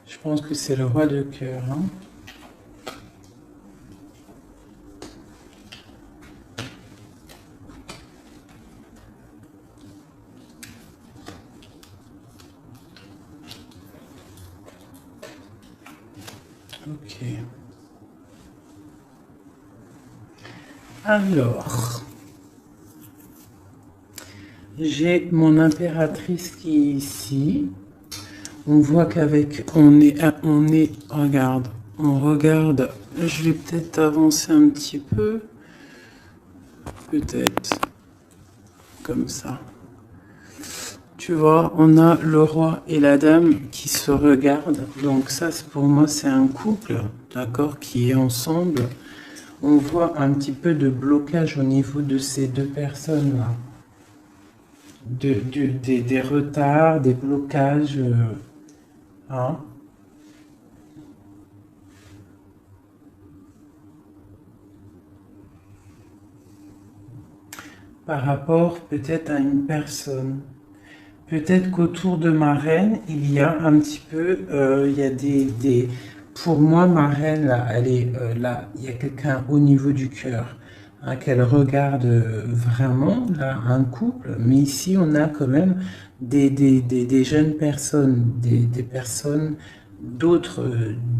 Je pense que c'est le roi de cœur. Hein. Ok. Alors, j'ai mon impératrice qui est ici. On voit qu'avec, regarde, on regarde, je vais peut-être avancer un petit peu, peut-être, comme ça. Tu vois, on a le roi et la dame qui se regardent, donc ça, pour moi, c'est un couple, d'accord, qui est ensemble. On voit un petit peu de blocage au niveau de ces deux personnes-là. Des retards, des blocages, hein. Par rapport peut-être à une personne. Peut-être qu'autour de ma reine, il y a un petit peu, il y a pour moi, ma reine, là, elle est là, il y a quelqu'un au niveau du cœur, hein, qu'elle regarde vraiment, là, un couple, mais ici, on a quand même des jeunes personnes, des personnes, d'autres,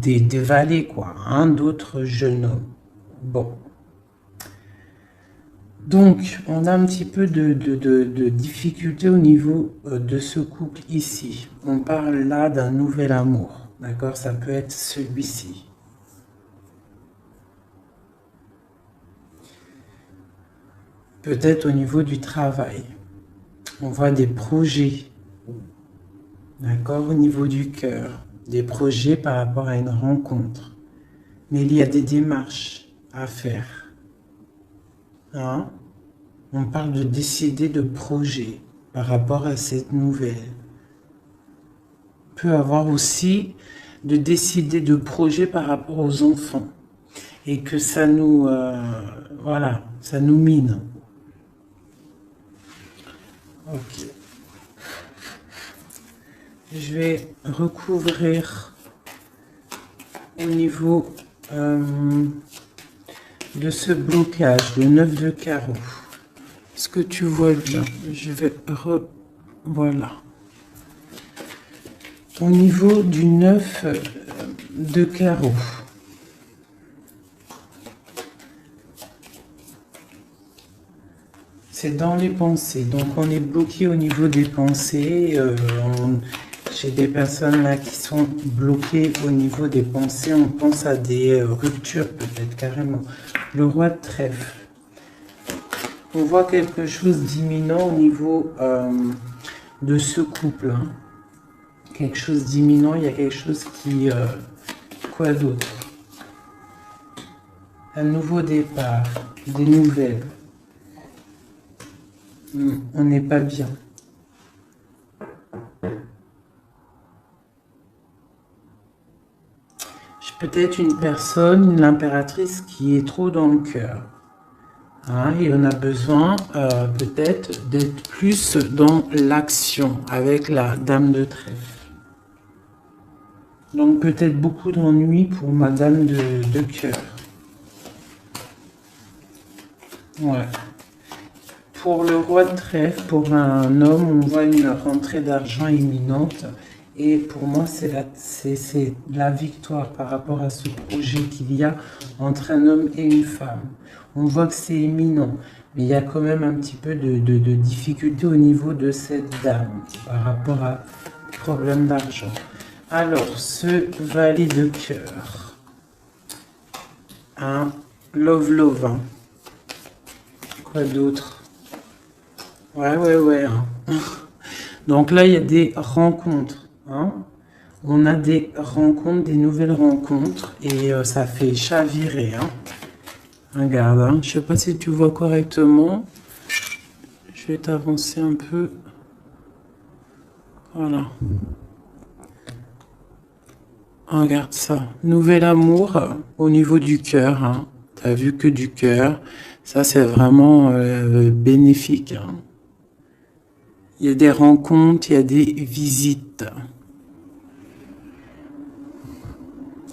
des valets, quoi, hein, d'autres jeunes hommes. Bon. Donc, on a un petit peu de difficulté au niveau de ce couple ici. On parle là d'un nouvel amour, d'accord? Ça peut être celui-ci. Peut-être au niveau du travail. On voit des projets, d'accord? Au niveau du cœur. Des projets par rapport à une rencontre. Mais il y a des démarches à faire. Hein? On parle de décider de projet par rapport à cette nouvelle. Peut avoir aussi de décider de projets par rapport aux enfants et que ça nous voilà, ça nous mine. Ok. Je vais recouvrir au niveau de ce blocage, le 9 de carreau. Est-ce que tu vois bien? Je vais voilà. Au niveau du 9 de carreau. C'est dans les pensées. Donc on est bloqué au niveau des pensées. J'ai des personnes là qui sont bloquées au niveau des pensées. On pense à des ruptures peut-être carrément. Le roi de trèfle. On voit quelque chose d'imminent au niveau de ce couple. Hein. Quelque chose d'imminent. Il y a quelque chose qui... quoi d'autre? Un nouveau départ. Des nouvelles. On n'est pas bien. J'ai peut-être une personne, l'impératrice, qui est trop dans le cœur. Hein, et on a besoin peut-être d'être plus dans l'action avec la dame de trèfle. Donc peut-être beaucoup d'ennuis pour ma dame de cœur. Ouais. Pour le roi de trèfle, pour un homme, on voit une rentrée d'argent imminente. Et pour moi, c'est la victoire par rapport à ce projet qu'il y a entre un homme et une femme. On voit que c'est imminent, mais il y a quand même un petit peu de difficulté au niveau de cette dame par rapport à problème d'argent. Alors, ce valet de cœur, un love, hein. Quoi d'autre? Ouais. Hein. Donc là, il y a des rencontres. Hein. On a des rencontres, des nouvelles rencontres. Et ça fait chavirer. Hein. Regarde, hein. Je ne sais pas si tu vois correctement. Je vais t'avancer un peu. Voilà. Regarde ça. Nouvel amour au niveau du cœur. Hein. Tu as vu que du cœur. Ça, c'est vraiment bénéfique. Hein. Il y a des rencontres, il y a des visites.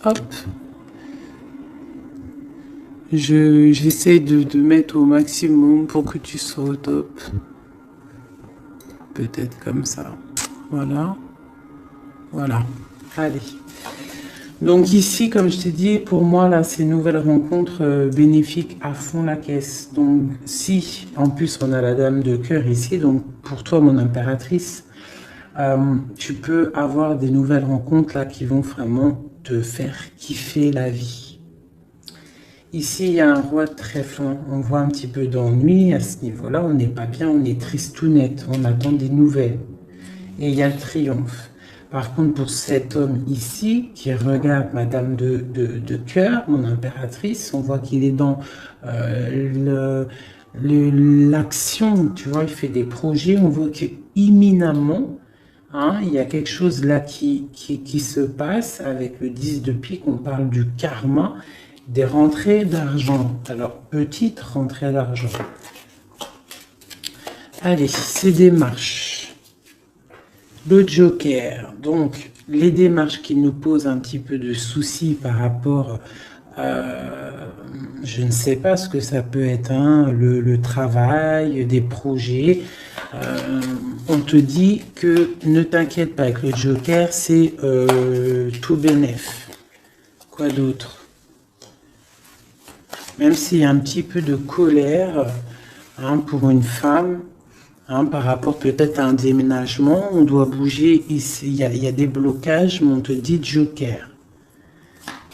hop. J'essaie de mettre au maximum pour que tu sois au top. Peut-être comme ça. Voilà. Voilà. Allez. Donc ici, comme je t'ai dit, pour moi, là, c'est une nouvelle rencontre bénéfique à fond la caisse. Donc si, en plus, on a la dame de cœur ici, donc pour toi, mon impératrice, tu peux avoir des nouvelles rencontres là qui vont vraiment te faire kiffer la vie. Ici, il y a un roi de trèfle. On voit un petit peu d'ennui à ce niveau-là. On n'est pas bien, on est tristounette. On attend des nouvelles. Et il y a le triomphe. Par contre, pour cet homme ici, qui regarde Madame de cœur, mon impératrice, on voit qu'il est dans l'action, tu vois, il fait des projets, on voit qu'imminemment, hein, il y a quelque chose là qui se passe avec le 10 de pique, on parle du karma, des rentrées d'argent. Alors, petite rentrée d'argent. Allez, ces démarches. Le Joker, donc les démarches qui nous posent un petit peu de soucis par rapport, je ne sais pas ce que ça peut être, hein, le travail, des projets. On te dit que ne t'inquiète pas avec le Joker, c'est tout bénef. Quoi d'autre? Même s'il y a un petit peu de colère, hein, pour une femme, hein, par rapport peut-être à un déménagement, on doit bouger ici, il y a des blocages, mais on te dit Joker.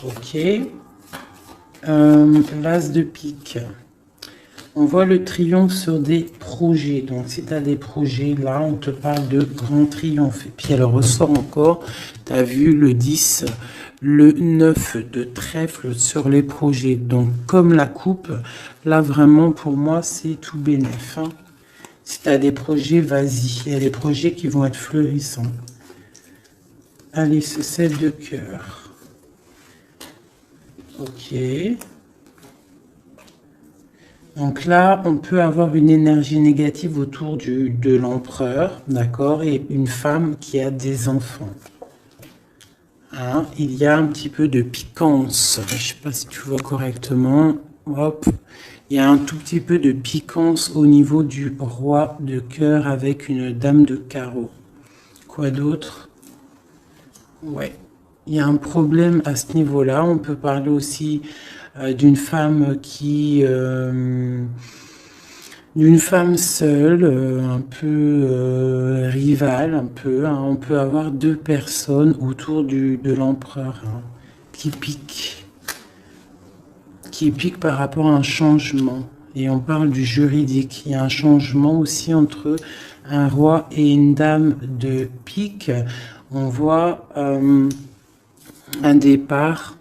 Ok. L'as de pique. On voit le triomphe sur des projets. Donc si tu as des projets, là, on te parle de grand triomphe. Et puis elle ressort encore, tu as vu le 10, le 9 de trèfle sur les projets. Donc comme la coupe, là vraiment pour moi c'est tout bénef, hein. Si tu as des projets, vas-y. Il y a des projets qui vont être fleurissants. Allez, ce 7 de cœur. Ok. Donc là, on peut avoir une énergie négative autour de l'empereur, d'accord, et une femme qui a des enfants. Hein, il y a un petit peu de piquance. Je ne sais pas si tu vois correctement. Hop. Il y a un tout petit peu de piquance au niveau du roi de cœur avec une dame de carreau. Quoi d'autre? Ouais. Il y a un problème à ce niveau-là. On peut parler aussi d'une femme d'une femme seule, un peu rivale, un peu. Hein. On peut avoir deux personnes autour de l'empereur, hein, qui piquent par rapport à un changement. Et on parle du juridique. Il y a un changement aussi entre un roi et une dame de pique. On voit un départ.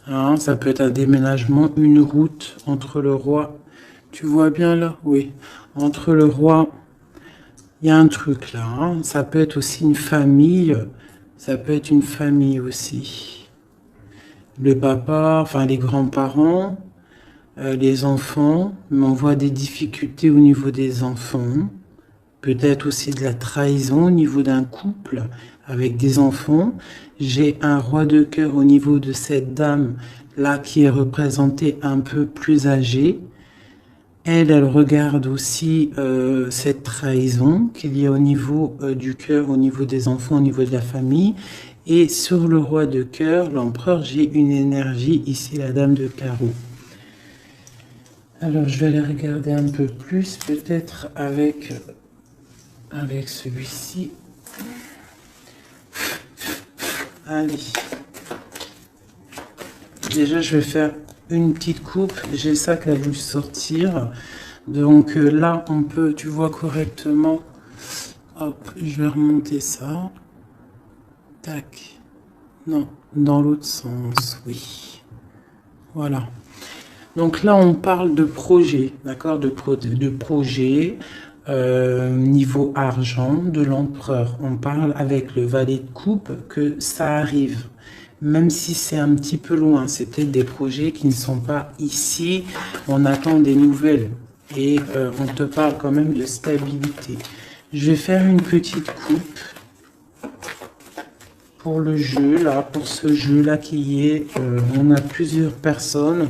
Hein, ça peut être un déménagement, une route entre le roi. Tu vois bien là? Oui. Entre le roi, il y a un truc là. Hein. Ça peut être aussi une famille. Ça peut être une famille aussi. Le papa, enfin les grands-parents, les enfants, mais on voit des difficultés au niveau des enfants, peut-être aussi de la trahison au niveau d'un couple avec des enfants. J'ai un roi de cœur au niveau de cette dame là qui est représentée un peu plus âgée. Elle regarde aussi cette trahison qu'il y a au niveau du cœur, au niveau des enfants, au niveau de la famille. Et sur le roi de cœur, l'empereur, j'ai une énergie, ici la dame de carreau. Alors je vais aller regarder un peu plus, peut-être avec celui-ci. Allez. Déjà je vais faire une petite coupe, j'ai ça qui a voulu sortir. Donc là on peut, tu vois correctement, hop, je vais remonter ça. Tac. Non, dans l'autre sens, oui. Voilà. Donc là, on parle de projet, d'accord, de projet, niveau argent, de l'empereur. On parle avec le valet de coupe que ça arrive. Même si c'est un petit peu loin, c'est peut-être des projets qui ne sont pas ici. On attend des nouvelles et on te parle quand même de stabilité. Je vais faire une petite coupe pour le jeu, là, pour ce jeu-là qui est, on a plusieurs personnes.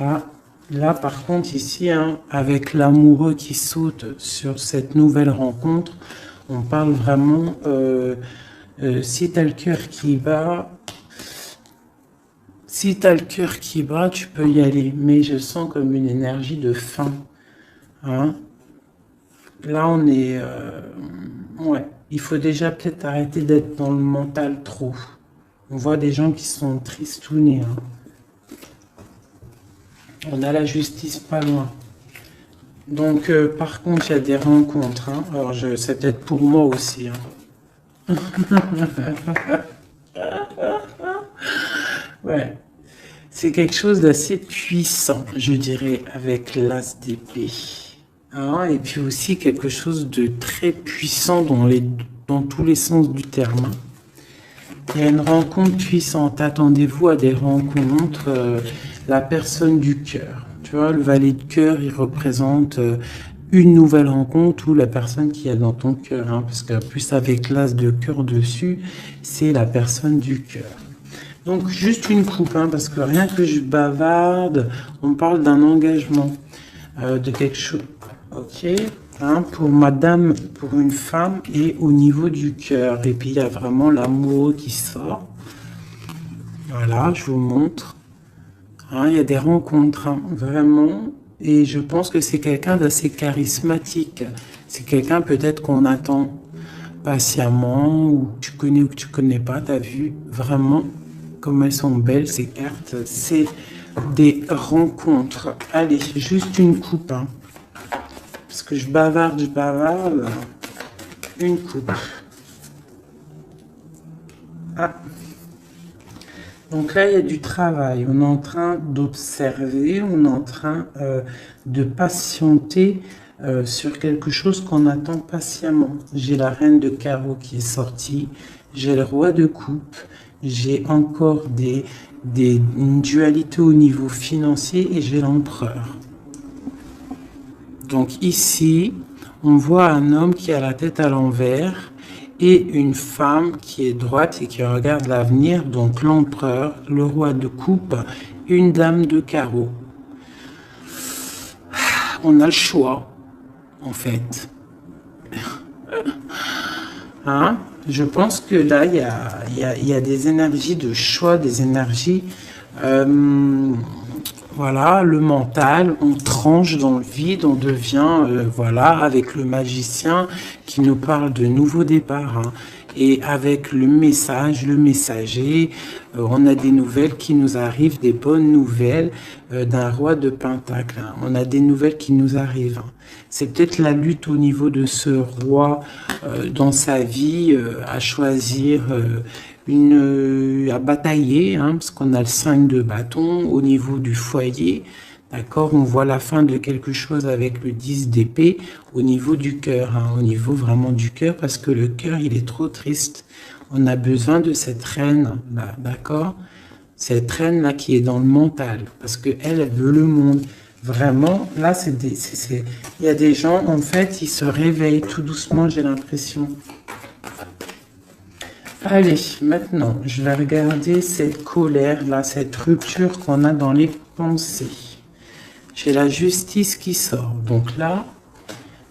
Ah, là, par contre, ici, hein, avec l'amoureux qui saute sur cette nouvelle rencontre, on parle vraiment, si tu as le cœur qui bat, tu peux y aller, mais je sens comme une énergie de fin. Hein. Là, on est... ouais, il faut déjà peut-être arrêter d'être dans le mental trop. On voit des gens qui sont tristounés. Hein. On a la justice pas loin. Donc, par contre, il y a des rencontres. Hein. Alors, c'est peut-être pour moi aussi. Hein. Ouais. C'est quelque chose d'assez puissant, je dirais, avec l'as d'épée. Hein, et puis aussi quelque chose de très puissant dans tous les sens du terme. Il y a une rencontre puissante. Attendez-vous à des rencontres. La personne du cœur. Tu vois, le valet de cœur, il représente une nouvelle rencontre ou la personne qui est dans ton cœur. Hein, parce que plus avec l'as de cœur dessus, c'est la personne du cœur. Donc, juste une coupe, hein, parce que rien que je bavarde, on parle d'un engagement, de quelque chose. Ok, hein, pour madame, pour une femme et au niveau du cœur. Et puis, il y a vraiment l'amour qui sort. Voilà, je vous montre. Hein, il y a des rencontres, hein, vraiment. Et je pense que c'est quelqu'un d'assez charismatique. C'est quelqu'un peut-être qu'on attend patiemment, ou que tu connais ou que tu connais pas. Tu as vu vraiment comme elles sont belles, ces cartes. C'est des rencontres. Allez, juste une coupe. Hein. Parce que je bavarde. Une coupe. Ah. Donc là, il y a du travail. On est en train d'observer, on est en train de patienter sur quelque chose qu'on attend patiemment. J'ai la reine de carreau qui est sortie. J'ai le roi de coupe. J'ai encore une dualité au niveau financier et j'ai l'empereur. Donc ici, on voit un homme qui a la tête à l'envers et une femme qui est droite et qui regarde l'avenir, donc l'empereur, le roi de coupe, une dame de carreau. On a le choix, en fait. Hein? Je pense que là, il y a des énergies de choix, des énergies... voilà, le mental, on tranche dans le vide, on devient, voilà, avec le magicien qui nous parle de nouveaux départs. Hein. Et avec le message, le messager, on a des nouvelles qui nous arrivent, des bonnes nouvelles d'un roi de Pentacle. Hein. On a des nouvelles qui nous arrivent. Hein. C'est peut-être la lutte au niveau de ce roi dans sa vie à choisir... à batailler, hein, parce qu'on a le 5 de bâton au niveau du foyer, d'accord, on voit la fin de quelque chose avec le 10 d'épée au niveau du cœur, hein, au niveau vraiment du cœur, parce que le cœur, il est trop triste. On a besoin de cette reine, là, d'accord, cette reine-là qui est dans le mental, parce que elle veut le monde. Vraiment, là, il y a des gens, en fait, ils se réveillent tout doucement, j'ai l'impression. Allez, maintenant, je vais regarder cette colère-là, cette rupture qu'on a dans les pensées. J'ai la justice qui sort. Donc là,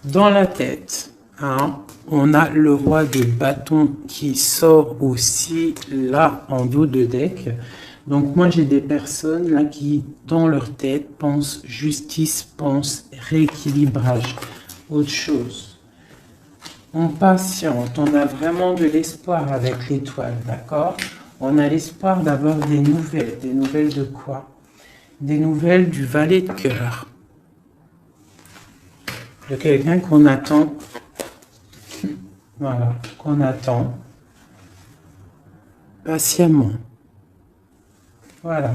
dans la tête, hein, on a le roi de bâton qui sort aussi là en dos de deck. Donc moi, j'ai des personnes là qui, dans leur tête, pensent justice, pensent rééquilibrage, autre chose. On patiente, on a vraiment de l'espoir avec l'étoile, d'accord? On a l'espoir d'avoir des nouvelles de quoi? Des nouvelles du valet de cœur. De quelqu'un qu'on attend, voilà, qu'on attend patiemment. Voilà.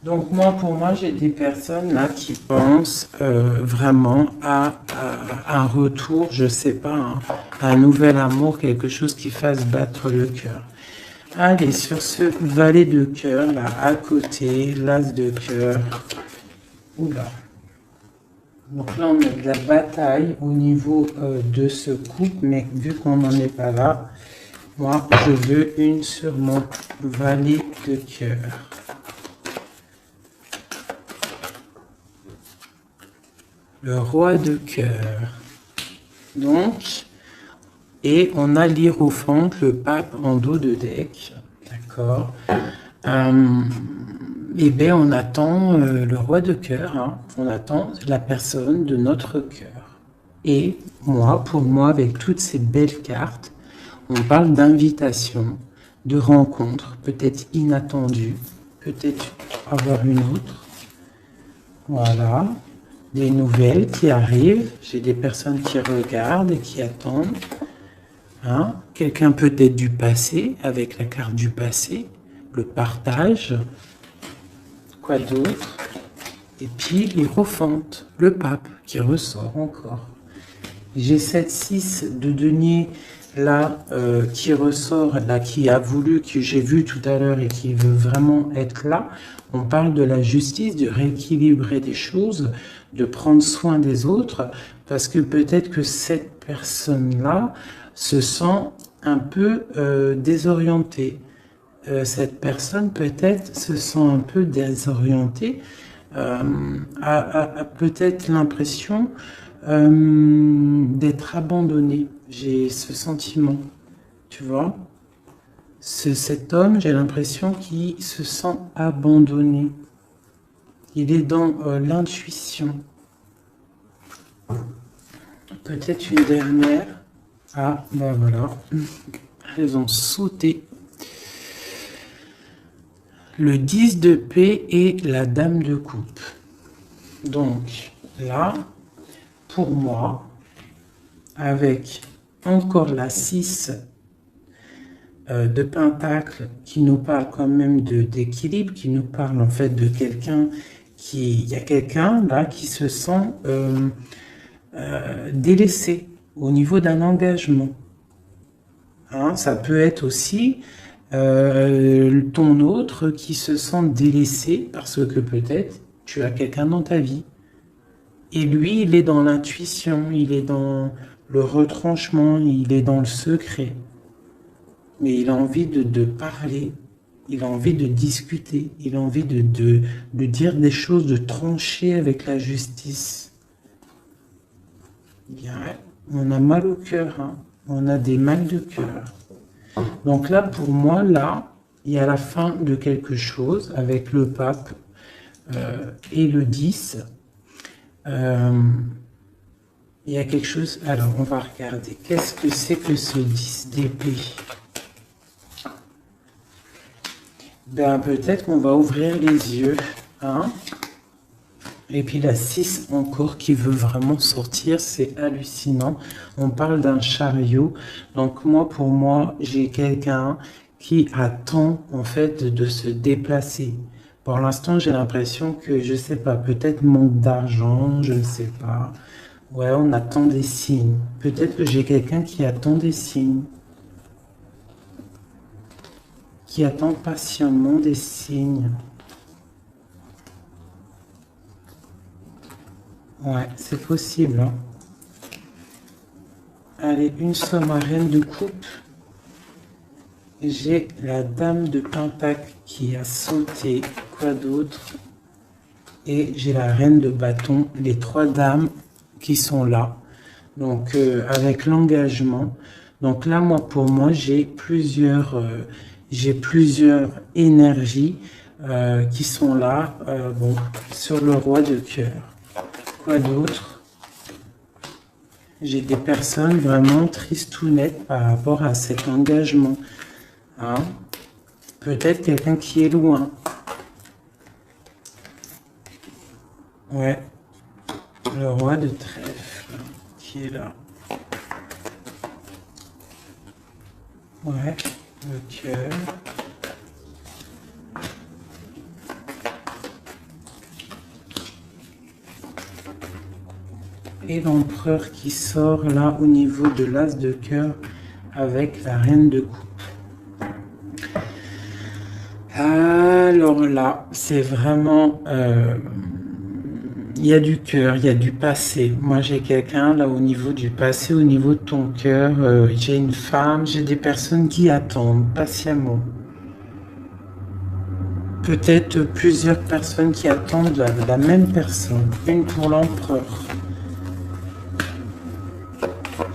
Donc moi, pour moi, j'ai des personnes là qui pensent vraiment à un retour, je sais pas, hein, un nouvel amour, quelque chose qui fasse battre le cœur. Allez, sur ce valet de cœur, là, à côté, l'as de cœur. Oula. Donc là, on a de la bataille au niveau de ce couple, mais vu qu'on n'en est pas là, Moi, je veux une sur mon valet de cœur. Le roi de cœur. Donc, et on a l'hiérophante, le pape en dos de deck. D'accord. Eh bien, on attend le roi de cœur. Hein. On attend la personne de notre cœur. Et moi, pour moi, avec toutes ces belles cartes, on parle d'invitation, de rencontre, peut-être inattendue, peut-être avoir une autre. Voilà. Des nouvelles qui arrivent, j'ai des personnes qui regardent et qui attendent. Hein? Quelqu'un peut-être du passé, avec la carte du passé, le partage. Quoi d'autre? Et puis l'hiérophante, le pape qui ressort encore. J'ai cette 6 de denier là qui ressort, là qui a voulu, que j'ai vu tout à l'heure et qui veut vraiment être là. On parle de la justice, de rééquilibrer des choses, de prendre soin des autres, parce que peut-être que cette personne-là se sent un peu désorientée. Cette personne peut-être se sent un peu désorientée, a peut-être l'impression d'être abandonnée. J'ai ce sentiment, tu vois. Cet homme, j'ai l'impression qu'il se sent abandonné. Il est dans l'intuition. Peut-être une dernière. Ah, ben voilà. Elles ont sauté. Le 10 de paix et la dame de coupe. Donc, là, pour moi, avec encore la 6 de pentacle qui nous parle quand même d'équilibre, qui nous parle en fait de quelqu'un qui... Il y a quelqu'un là qui se sent délaissé au niveau d'un engagement. Hein, ça peut être aussi ton autre qui se sent délaissé parce que peut-être tu as quelqu'un dans ta vie. Et lui, il est dans l'intuition, il est dans le retranchement, il est dans le secret. Mais il a envie de parler, il a envie de discuter, il a envie de dire des choses, de trancher avec la justice. Bien, on a mal au cœur, hein. On a des mal de cœur. Donc là, pour moi, là, il y a la fin de quelque chose avec le pape et le 10. Il y a quelque chose... Alors, on va regarder. Qu'est-ce que c'est que ce 10 d'épée? Ben, peut-être qu'on va ouvrir les yeux. Hein? Et puis la 6 encore qui veut vraiment sortir, c'est hallucinant. On parle d'un chariot. Donc moi, pour moi, j'ai quelqu'un qui attend en fait de se déplacer. Pour l'instant, j'ai l'impression que, je sais pas, peut-être manque d'argent, je ne sais pas. Ouais, on attend des signes. Peut-être que j'ai quelqu'un qui attend des signes. Qui attend patiemment des signes. Ouais, c'est possible. Hein. Allez, une somme à reine de coupe. J'ai la dame de pentacle qui a sauté. Quoi d'autre? Et j'ai la reine de bâton. Les 3 dames qui sont là. Donc, avec l'engagement. Donc là, moi, pour moi, j'ai plusieurs énergies qui sont là. Bon, sur le roi de cœur. Quoi d'autre? J'ai des personnes vraiment tristounettes par rapport à cet engagement. Hein? Peut-être quelqu'un qui est loin. Ouais. Le roi de trèfle qui est là. Ouais. Le cœur. Et l'empereur qui sort là au niveau de l'as de cœur avec la reine de coupe. Alors là, c'est vraiment il y a du cœur, il y a du passé. Moi, j'ai quelqu'un là au niveau du passé, au niveau de ton cœur. J'ai une femme, j'ai des personnes qui attendent patiemment. Peut-être plusieurs personnes qui attendent la même personne. Une pour l'empereur.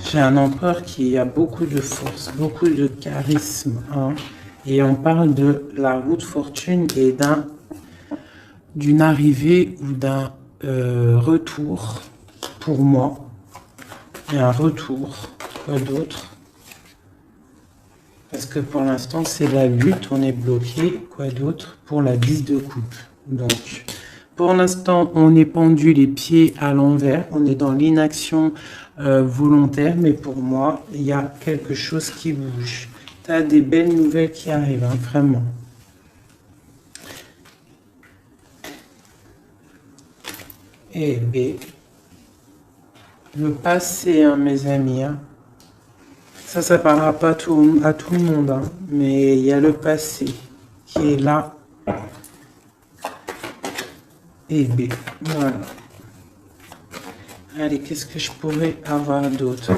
J'ai un empereur qui a beaucoup de force, beaucoup de charisme. Hein. Et on parle de la roue de fortune et d'une arrivée ou d'un retour pour moi. Et un retour, quoi d'autre? Parce que pour l'instant, c'est la lutte, on est bloqué. Quoi d'autre? Pour la 10 de coupe. Donc, pour l'instant, on est pendu les pieds à l'envers. On est dans l'inaction volontaire. Mais pour moi, il y a quelque chose qui bouge. Tu as des belles nouvelles qui arrivent, hein, vraiment. Et B. Le passé, hein, mes amis. Hein. Ça parlera pas à tout le monde, hein, mais il y a le passé qui est là. Et B. Voilà. Allez, qu'est-ce que je pourrais avoir d'autre?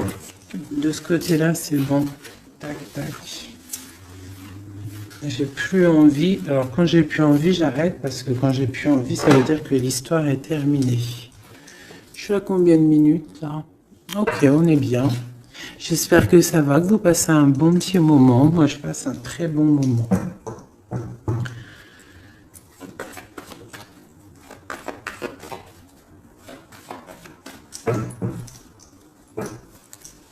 De ce côté-là, c'est bon. Tac, tac. J'ai plus envie. Alors, quand j'ai plus envie, j'arrête parce que quand j'ai plus envie, ça veut dire que l'histoire est terminée. Je suis à combien de minutes là? Ok, on est bien. J'espère que ça va, que vous passez un bon petit moment. Moi, je passe un très bon moment.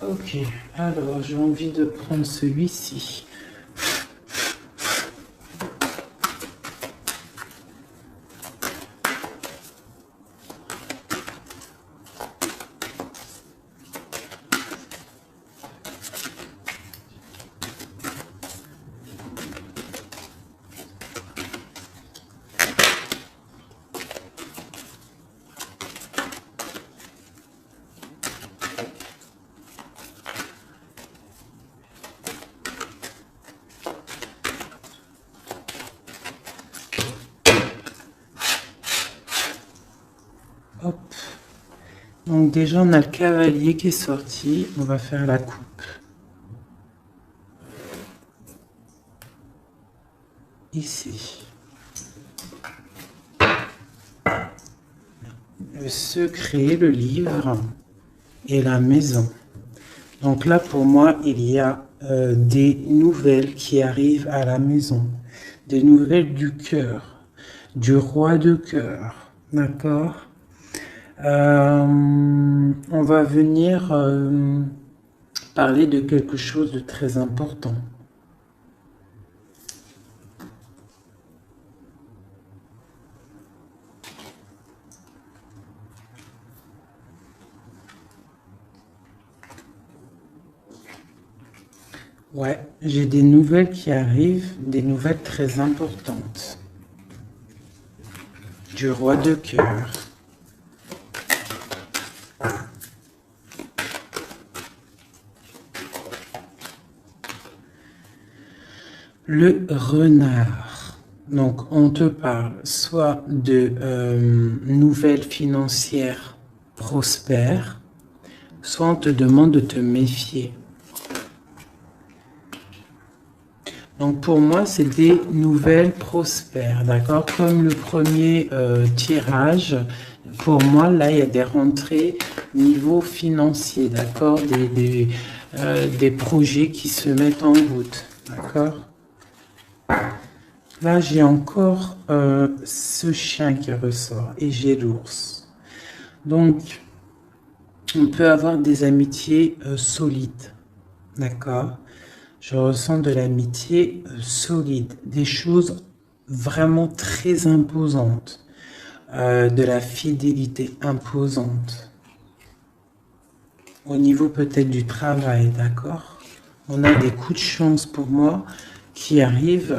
Ok, alors j'ai envie de prendre celui-ci. Hop. Donc déjà, on a le cavalier qui est sorti. On va faire la coupe. Ici. Le secret, le livre et la maison. Donc là, pour moi, il y a des nouvelles qui arrivent à la maison. Des nouvelles du cœur. Du roi de cœur. D'accord? On va venir parler de quelque chose de très important. Ouais, j'ai des nouvelles qui arrivent, des nouvelles très importantes. Du roi de cœur. Le renard. Donc, on te parle soit de nouvelles financières prospères, soit on te demande de te méfier. Donc, pour moi, c'est des nouvelles prospères, d'accord? Comme le premier tirage, pour moi, là, il y a des rentrées niveau financier, d'accord? Des projets qui se mettent en route, d'accord? Là, j'ai encore ce chien qui ressort et j'ai l'ours. Donc, on peut avoir des amitiés solides, d'accord? Je ressens de l'amitié solide, des choses vraiment très imposantes, de la fidélité imposante. Au niveau peut-être du travail, d'accord? On a des coups de chance pour moi qui arrivent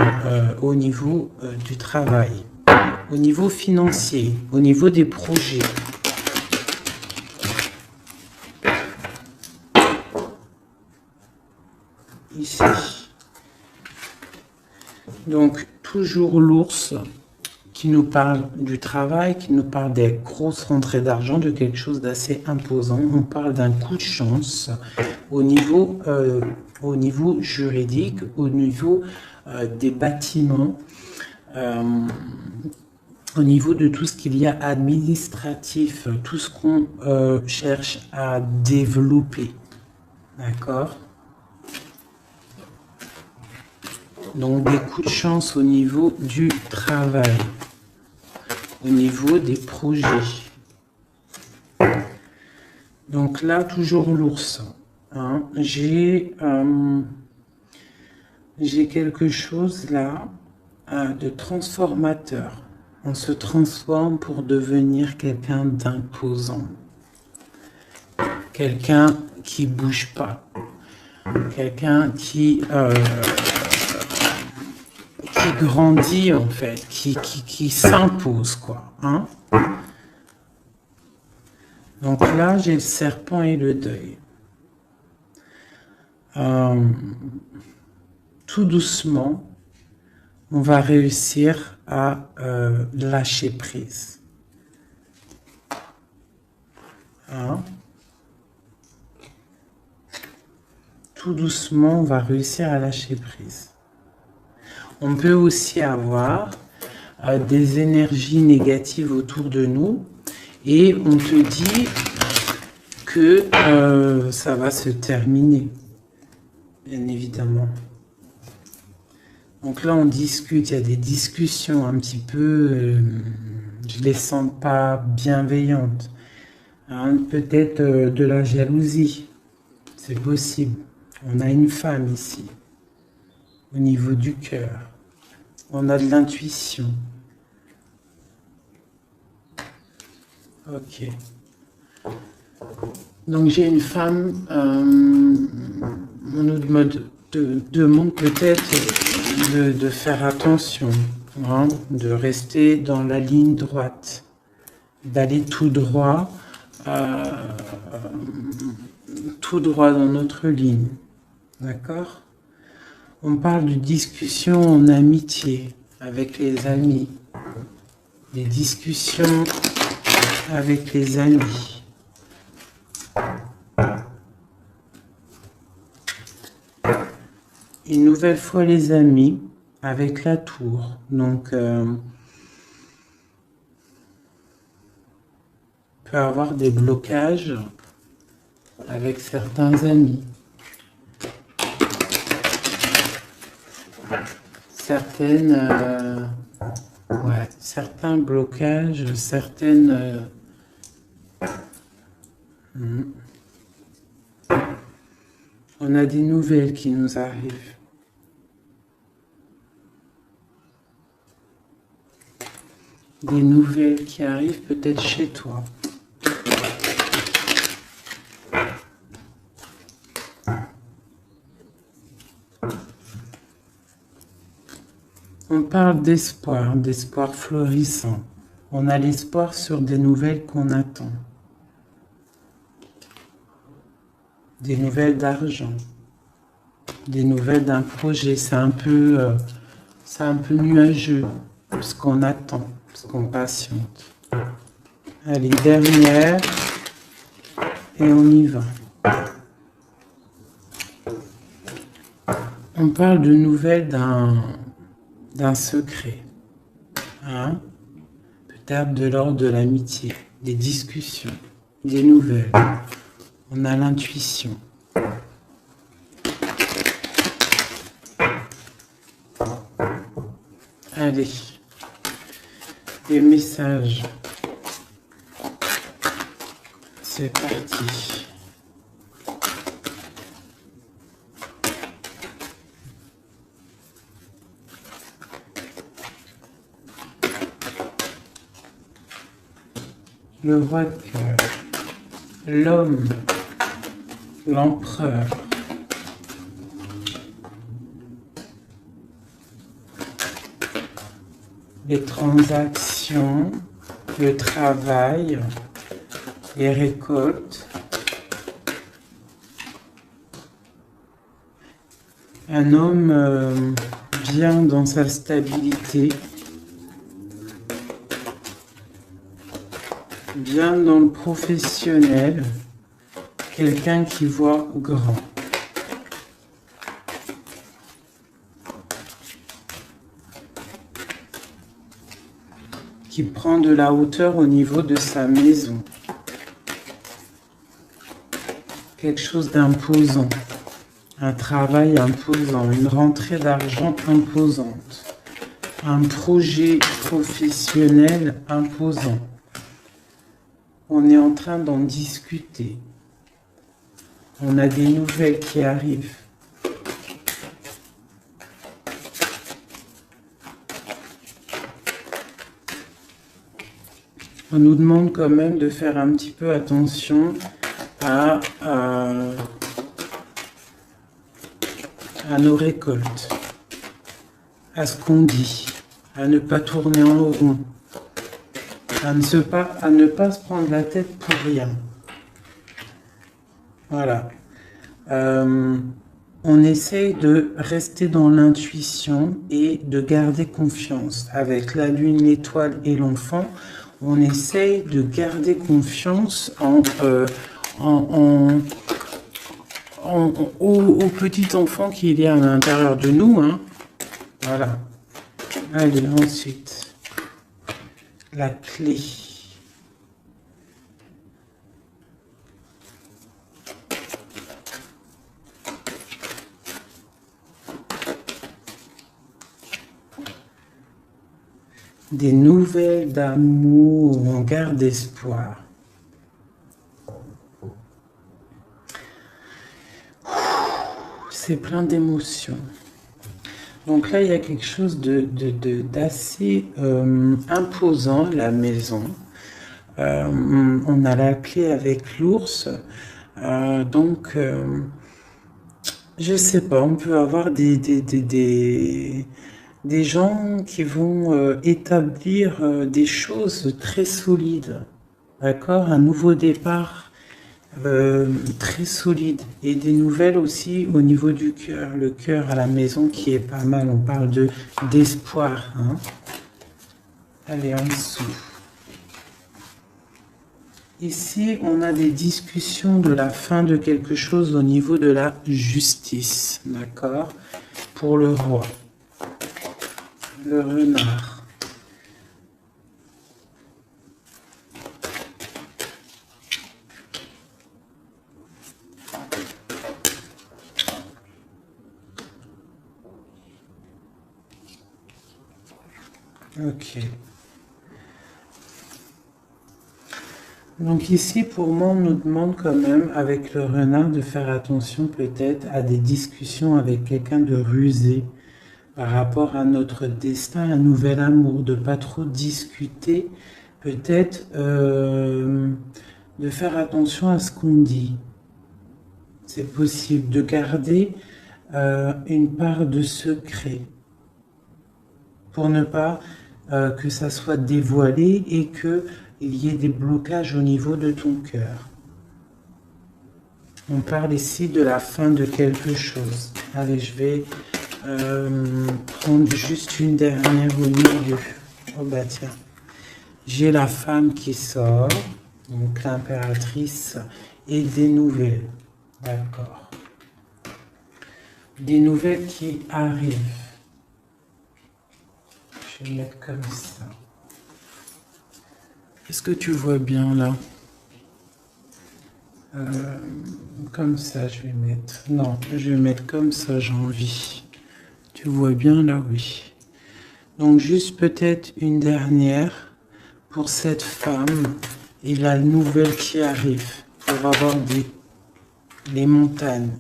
au niveau du travail, au niveau financier, au niveau des projets. Ici. Donc, toujours l'ours qui nous parle du travail, qui nous parle des grosses rentrées d'argent, de quelque chose d'assez imposant. On parle d'un coup de chance au niveau juridique, au niveau des bâtiments, au niveau de tout ce qu'il y a administratif, tout ce qu'on cherche à développer. D'accord? Donc des coups de chance au niveau du travail, au niveau des projets. Donc là, toujours l'ours. Hein. J'ai quelque chose là de transformateur. On se transforme pour devenir quelqu'un d'imposant. Quelqu'un qui bouge pas. Quelqu'un qui grandit en fait, qui s'impose quoi. Hein. Donc là, j'ai le serpent et le deuil. Tout doucement, on va réussir à lâcher prise. Hein. Tout doucement, on va réussir à lâcher prise. On peut aussi avoir des énergies négatives autour de nous et on te dit que ça va se terminer, bien évidemment. Donc là, on discute, il y a des discussions un petit peu, je les sens pas bienveillantes. Hein, peut-être de la jalousie, c'est possible. On a une femme ici, au niveau du cœur. On a de l'intuition. Ok. Donc j'ai une femme, on nous demande peut-être de faire attention, hein, de rester dans la ligne droite, d'aller tout droit dans notre ligne. D'accord ? On parle de discussions en amitié avec les amis, des discussions avec les amis. Une nouvelle fois les amis avec la tour. Donc, peut avoir des blocages avec certains amis. Certains blocages, certaines... On a des nouvelles qui nous arrivent. Des nouvelles qui arrivent peut-être chez toi. On parle d'espoir, d'espoir florissant. On a l'espoir sur des nouvelles qu'on attend. Des nouvelles d'argent. Des nouvelles d'un projet. C'est un peu nuageux, ce qu'on attend, ce qu'on patiente. Allez, dernière. Et on y va. On parle de nouvelles d'un secret, hein? Peut-être de l'ordre de l'amitié, des discussions, des nouvelles. On a l'intuition. Allez, des messages. C'est parti. Le roi de cœur, l'homme, l'empereur, les transactions, le travail, les récoltes, un homme bien dans sa stabilité, bien dans le professionnel, quelqu'un qui voit grand. Qui prend de la hauteur au niveau de sa maison. Quelque chose d'imposant. Un travail imposant, une rentrée d'argent imposante. Un projet professionnel imposant. On est en train d'en discuter. On a des nouvelles qui arrivent. On nous demande quand même de faire un petit peu attention à nos récoltes, à ce qu'on dit, à ne pas tourner en rond, à ne pas se prendre la tête pour rien. Voilà. On essaye de rester dans l'intuition et de garder confiance. Avec la lune, l'étoile et l'enfant, on essaye de garder confiance au petit enfant qu'il y a à l'intérieur de nous. Hein. Voilà. Allez, ensuite, la clé. Des nouvelles d'amour, on garde espoir. C'est plein d'émotions. Donc là, il y a quelque chose d'assez imposant, la maison. On a la clé avec l'ours. Donc, je sais pas, on peut avoir des gens qui vont établir des choses très solides, d'accord? Un nouveau départ très solide et des nouvelles aussi au niveau du cœur, le cœur à la maison qui est pas mal, on parle d'espoir. Hein? Allez, en dessous. Ici, on a des discussions de la fin de quelque chose au niveau de la justice, d'accord? Pour le roi. Le renard. Ok. Donc ici, pour moi, on nous demande quand même, avec le renard, de faire attention peut-être à des discussions avec quelqu'un de rusé par rapport à notre destin, un nouvel amour, de pas trop discuter, peut-être de faire attention à ce qu'on dit. C'est possible de garder une part de secret pour ne pas que ça soit dévoilé et qu'il y ait des blocages au niveau de ton cœur. On parle ici de la fin de quelque chose. Allez, je vais prendre juste une dernière au milieu. Oh bah tiens, j'ai la femme qui sort, donc l'impératrice, et des nouvelles. D'accord. Des nouvelles qui arrivent. Je vais mettre comme ça. Est-ce que tu vois bien là? Comme ça, je vais mettre. Non, je vais mettre comme ça, j'ai envie. Tu vois bien là, oui. Donc juste peut-être une dernière pour cette femme et la nouvelle qui arrive pour avoir les montagnes.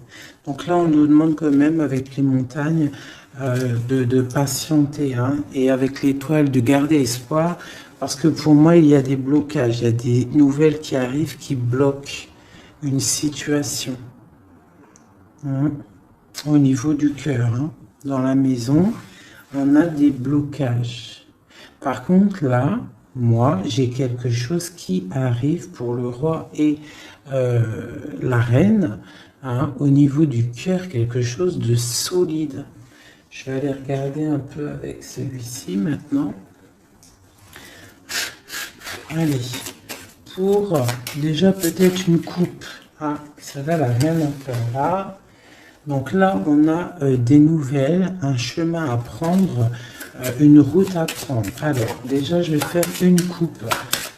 Donc là, on nous demande quand même avec les montagnes de patienter, hein, et avec l'étoile de garder espoir, parce que pour moi, il y a des blocages, il y a des nouvelles qui arrivent qui bloquent une situation, hein, au niveau du cœur. Hein. Dans la maison, on a des blocages. Par contre, là, moi, j'ai quelque chose qui arrive pour le roi et la reine, hein, au niveau du cœur, quelque chose de solide. Je vais aller regarder un peu avec celui-ci maintenant. Allez, pour déjà peut-être une coupe. Ah, celle-là, elle n'a rien à faire là. Donc là, on a des nouvelles, un chemin à prendre, une route à prendre. Alors, déjà, je vais faire une coupe.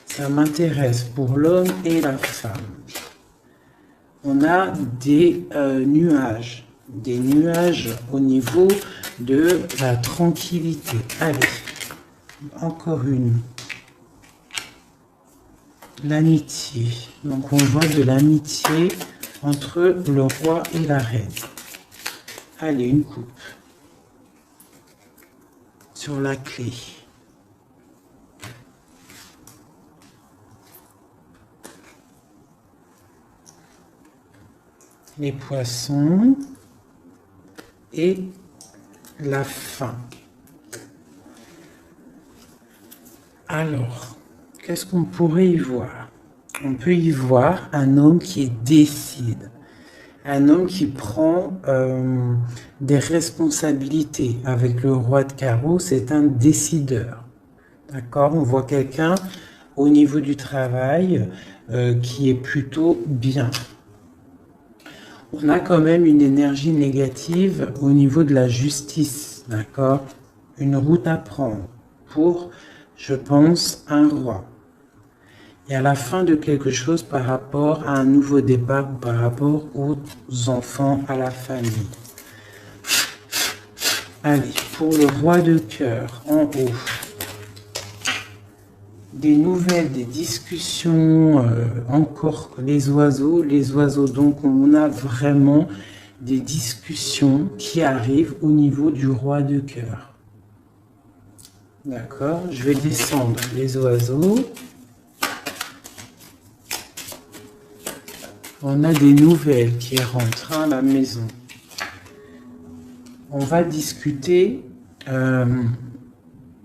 Ça m'intéresse pour l'homme et la femme. On a des nuages au niveau de la tranquillité. Allez, encore une. L'amitié. Donc on voit de l'amitié entre le roi et la reine. Allez, une coupe. Sur la clé. Les poissons et la fin. Alors, qu'est-ce qu'on pourrait y voir? On peut y voir un homme qui décide, un homme qui prend des responsabilités. Avec le roi de carreau, c'est un décideur. D'accord? On voit quelqu'un au niveau du travail qui est plutôt bien. On a quand même une énergie négative au niveau de la justice, d'accord? Une route à prendre pour, je pense, un roi. Et à la fin de quelque chose par rapport à un nouveau départ, par rapport aux enfants, à la famille. Allez, pour le roi de cœur, en haut. Des nouvelles, des discussions, encore les oiseaux, donc on a vraiment des discussions qui arrivent au niveau du roi de cœur. D'accord, je vais descendre les oiseaux. On a des nouvelles qui rentrent à la maison. On va discuter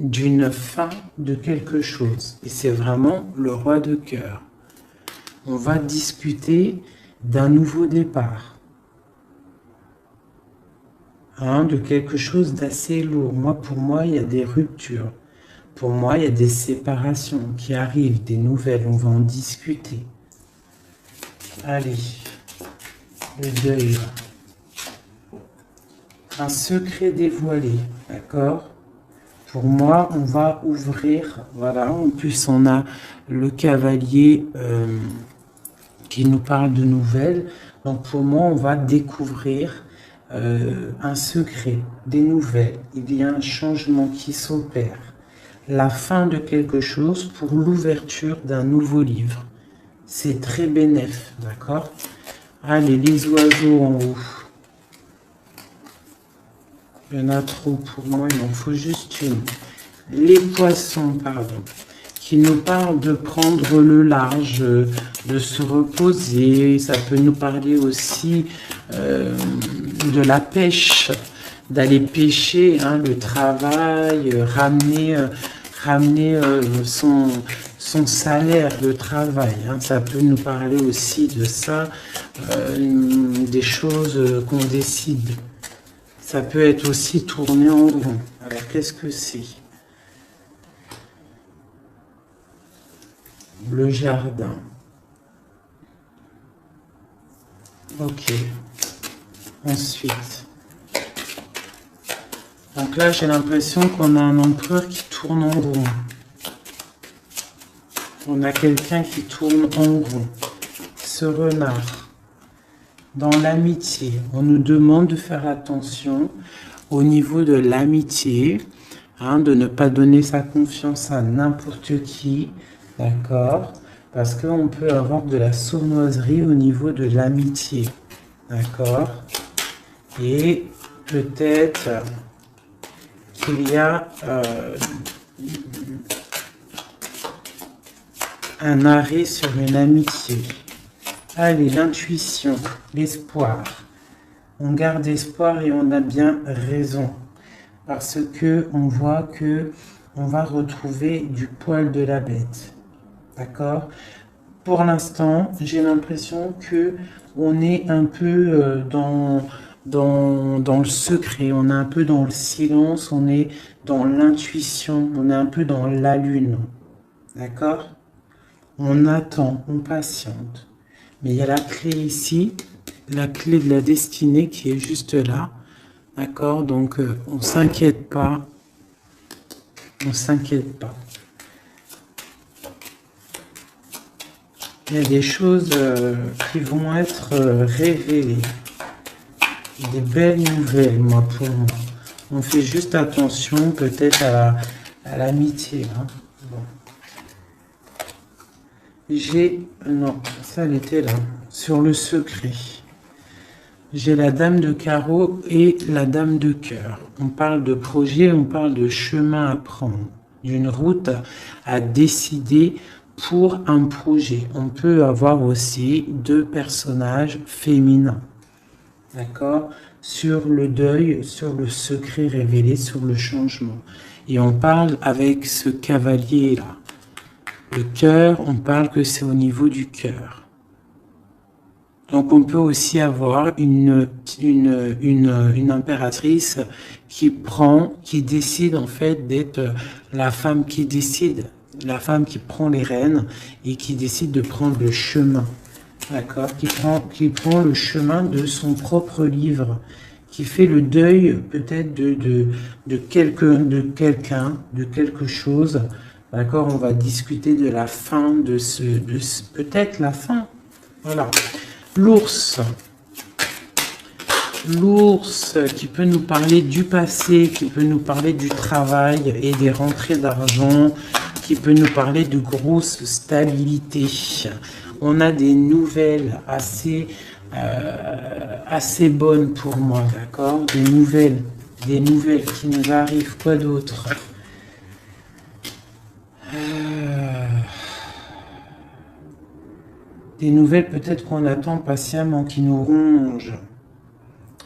d'une fin de quelque chose. Et c'est vraiment le roi de cœur. On va discuter d'un nouveau départ. De quelque chose d'assez lourd. Pour moi, il y a des ruptures. Pour moi, il y a des séparations qui arrivent, des nouvelles. On va en discuter. Allez, le deuil. Un secret dévoilé, d'accord? Pour moi, on va ouvrir, voilà, en plus on a le cavalier qui nous parle de nouvelles. Donc pour moi, on va découvrir un secret, des nouvelles. Il y a un changement qui s'opère. La fin de quelque chose pour l'ouverture d'un nouveau livre. C'est très bénéfique, d'accord? Allez, les oiseaux en haut. Il y en a trop pour moi, il m'en faut juste une. Les poissons, pardon, qui nous parlent de prendre le large, de se reposer. Ça peut nous parler aussi de la pêche, d'aller pêcher, le travail, ramener son salaire de travail. Ça peut nous parler aussi de ça, des choses qu'on décide. Ça peut être aussi tourné en rond. Alors, qu'est-ce que c'est? Le jardin. Ok. Ensuite. Donc là, j'ai l'impression qu'on a un empereur qui tourne en rond. On a quelqu'un qui tourne en rond. Ce renard. Dans l'amitié, on nous demande de faire attention au niveau de l'amitié, de ne pas donner sa confiance à n'importe qui, d'accord? Parce qu'on peut avoir de la sournoiserie au niveau de l'amitié, d'accord? Et peut-être qu'il y a un arrêt sur une amitié. Allez, l'intuition, l'espoir. On garde espoir et on a bien raison. Parce que on voit que on va retrouver du poil de la bête. D'accord? Pour l'instant, j'ai l'impression que on est un peu dans le secret, on est un peu dans le silence, on est dans l'intuition, on est un peu dans la lune. D'accord? On attend, on patiente. Mais il y a la clé ici, la clé de la destinée qui est juste là. D'accord? Donc, on s'inquiète pas. On s'inquiète pas. Il y a des choses qui vont être révélées. Des belles nouvelles, moi, pour moi. On fait juste attention, peut-être, à l'amitié. Hein. Bon. J'ai... Non, ça, elle était là. Sur le secret. J'ai la dame de carreau et la dame de cœur. On parle de projet, on parle de chemin à prendre, d'une route à décider pour un projet. On peut avoir aussi deux personnages féminins, d'accord, sur le deuil, sur le secret révélé, sur le changement. Et on parle avec ce cavalier-là. Le cœur, on parle que c'est au niveau du cœur. Donc on peut aussi avoir une impératrice qui décide en fait d'être la femme qui décide, la femme qui prend les rênes et qui décide de prendre le chemin, d'accord, qui prend le chemin de son propre livre, qui fait le deuil peut-être de quelqu'un, de quelque chose, d'accord. On va discuter de la fin peut-être la fin, voilà. L'ours qui peut nous parler du passé, qui peut nous parler du travail et des rentrées d'argent, qui peut nous parler de grosse stabilité. On a des nouvelles assez bonnes pour moi, d'accord? Des nouvelles qui nous arrivent. Quoi d'autre? Des nouvelles peut-être qu'on attend patiemment, qui nous rongent.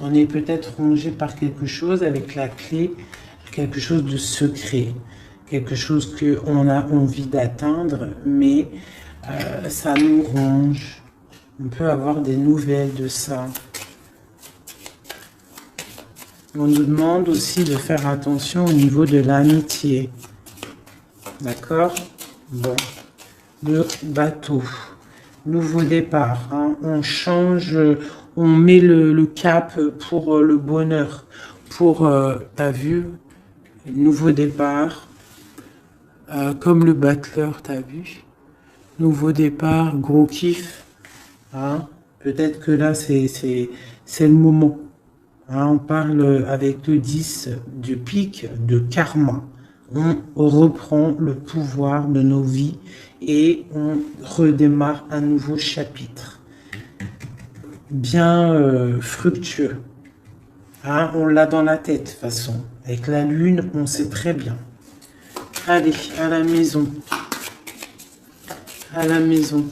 On est peut-être rongé par quelque chose avec la clé, quelque chose de secret, quelque chose qu'on a envie d'atteindre, mais ça nous ronge. On peut avoir des nouvelles de ça. On nous demande aussi de faire attention au niveau de l'amitié. D'accord? Bon. Le bateau. Nouveau départ, hein. On change, on met le cap pour le bonheur, pour, t'as vu, nouveau départ, comme le battleur, t'as vu, nouveau départ, gros kiff, hein. Peut-être que là, c'est le moment, hein. On parle avec le 10 du pic de karma. On reprend le pouvoir de nos vies et on redémarre un nouveau chapitre. Bien fructueux. Hein, on l'a dans la tête, de toute façon. Avec la lune, on sait très bien. Allez, à la maison. À la maison.